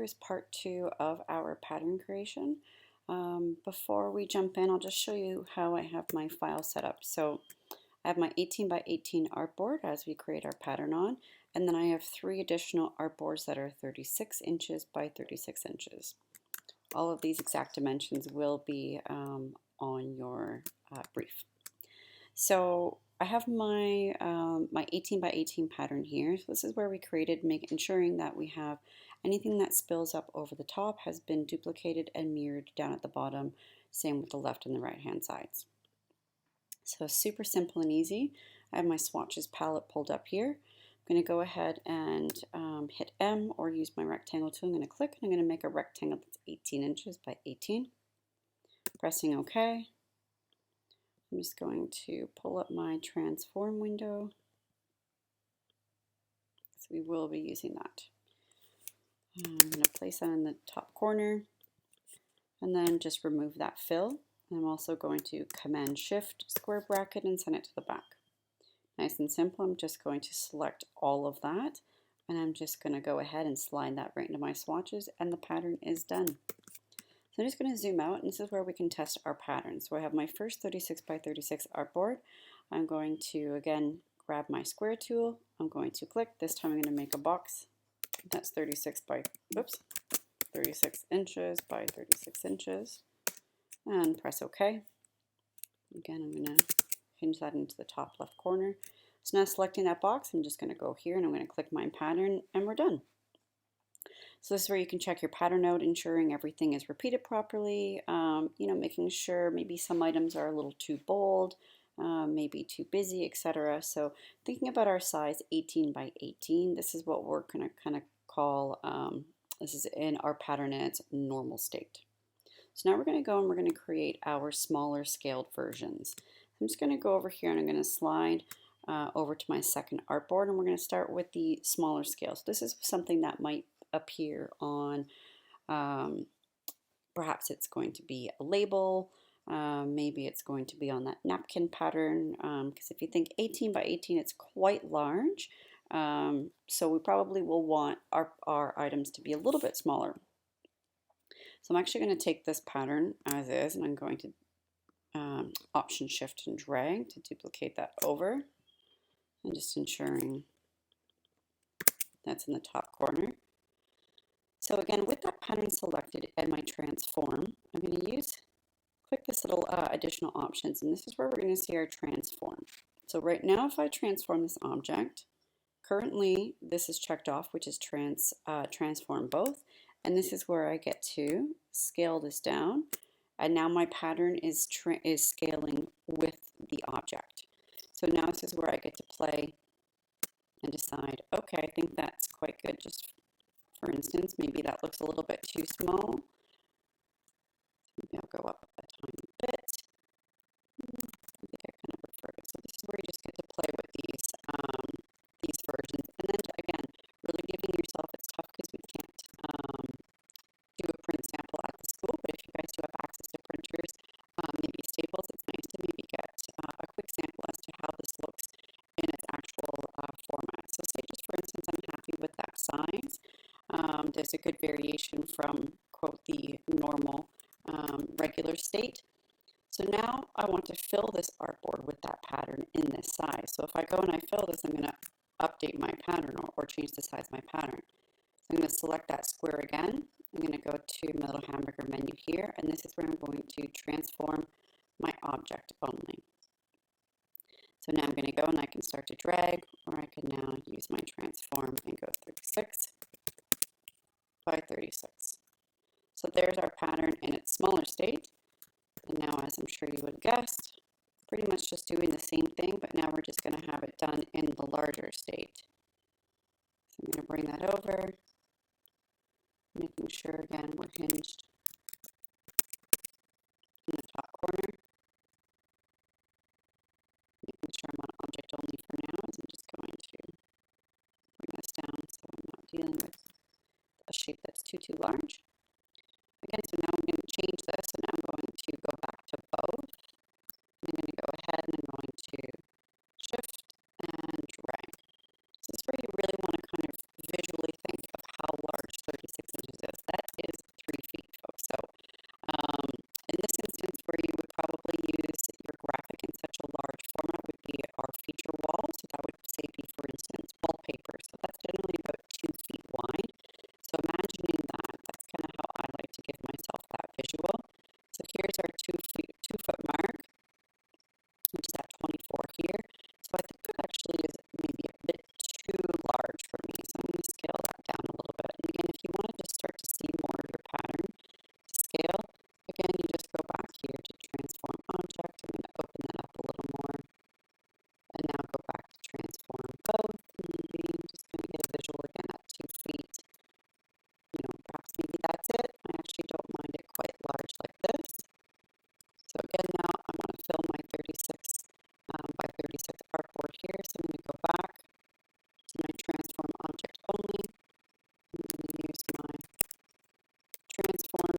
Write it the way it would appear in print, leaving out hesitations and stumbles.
Here's part 2 of our pattern creation. Before we jump in, I'll just show you how I have my file set up. So I have my 18 by 18 artboard as we create our pattern on, and then I have 3 additional artboards that are 36 inches by 36 inches. All of these exact dimensions will be on your brief. So I have my my 18 by 18 pattern here. So this is where we created, ensuring that we have anything that spills up over the top has been duplicated and mirrored down at the bottom. Same with the left and the right hand sides. So super simple and easy. I have my swatches palette pulled up here. I'm going to go ahead and hit M or use my rectangle tool. I'm going to click and I'm going to make a rectangle that's 18 inches by 18. Pressing OK. I'm just going to pull up my transform window. So we will be using that. I'm going to place that in the top corner and then just remove that fill. And I'm also going to Command Shift square bracket and send it to the back. Nice and simple. I'm just going to select all of that and I'm just going to go ahead and slide that right into my swatches and the pattern is done. So I'm just going to zoom out, and this is where we can test our pattern. So I have my first 36 by 36 artboard. I'm going to again grab my square tool. I'm going to click. This time I'm going to make a box that's 36 inches by 36 inches and press OK. Again, I'm going to hinge that into the top left corner. So now selecting that box, I'm just going to go here and I'm going to click my pattern and we're done. So this is where you can check your pattern out, ensuring everything is repeated properly, making sure maybe some items are a little too bold, maybe too busy, etc. So thinking about our size 18 by 18, this is what we're going to kind of call, this is in our pattern in its normal state. So now we're going to go and we're going to create our smaller scaled versions. I'm just going to go over here and I'm going to slide over to my second artboard and we're going to start with the smaller scale. So this is something that might appear on, perhaps it's going to be a label, maybe it's going to be on that napkin pattern, because if you think 18 by 18, it's quite large, so we probably will want our items to be a little bit smaller. So I'm actually going to take this pattern as is and I'm going to Option Shift and drag to duplicate that over and just ensuring that's in the top corner. So again, with that pattern selected and my transform, I'm going to click this little additional options, and this is where we're going to see our transform. So right now, if I transform this object, currently this is checked off, which is transform both, and this is where I get to scale this down, and now my pattern is scaling with the object. So now this is where I get to play and decide, okay, I think that's quite good. Just for instance, maybe that looks a little bit too small. Maybe I'll go up a tiny bit. I think I kind of prefer it. So this is where you just get to play with these versions. And then again, really giving yourself, it's tough because we can't do a print sample at the school, but if you guys do have access to printers, maybe Staples, it's nice to maybe get a quick sample as to how this looks in its actual format. So say just for instance, I'm happy with that size. There's a good variation from, quote, the normal regular state. So now I want to fill this artboard with that pattern in this size. So if I go and I fill this, I'm going to update my pattern or change the size of my pattern. So I'm going to select that square again. I'm going to go to my little hamburger menu here, and this is where I'm going to transform my object only. So now I'm going to go and I can start to drag, or I can now use my transform and go 36 by 36. So there's our pattern in its smaller state. And now, as I'm sure you would have guessed, pretty much just doing the same thing, but now we're just going to have it done in the larger state. So I'm going to bring that over, making sure again we're hinged in the top corner. Making sure I'm on object only for now, as I'm just going to bring this down so I'm not dealing with a shape that's too large. Again, so now I'm going to change this, and now I'm going to go back to both. I'm going to go ahead and I'm going to shift and drag. So this is where you really want to kind of visually think of how large 36 inches is. maybe that's it. I actually don't mind it quite large like this. So again, now I want to fill my 36 by 36 artboard here. So I'm going to go back to my transform object only. I'm going to use my transform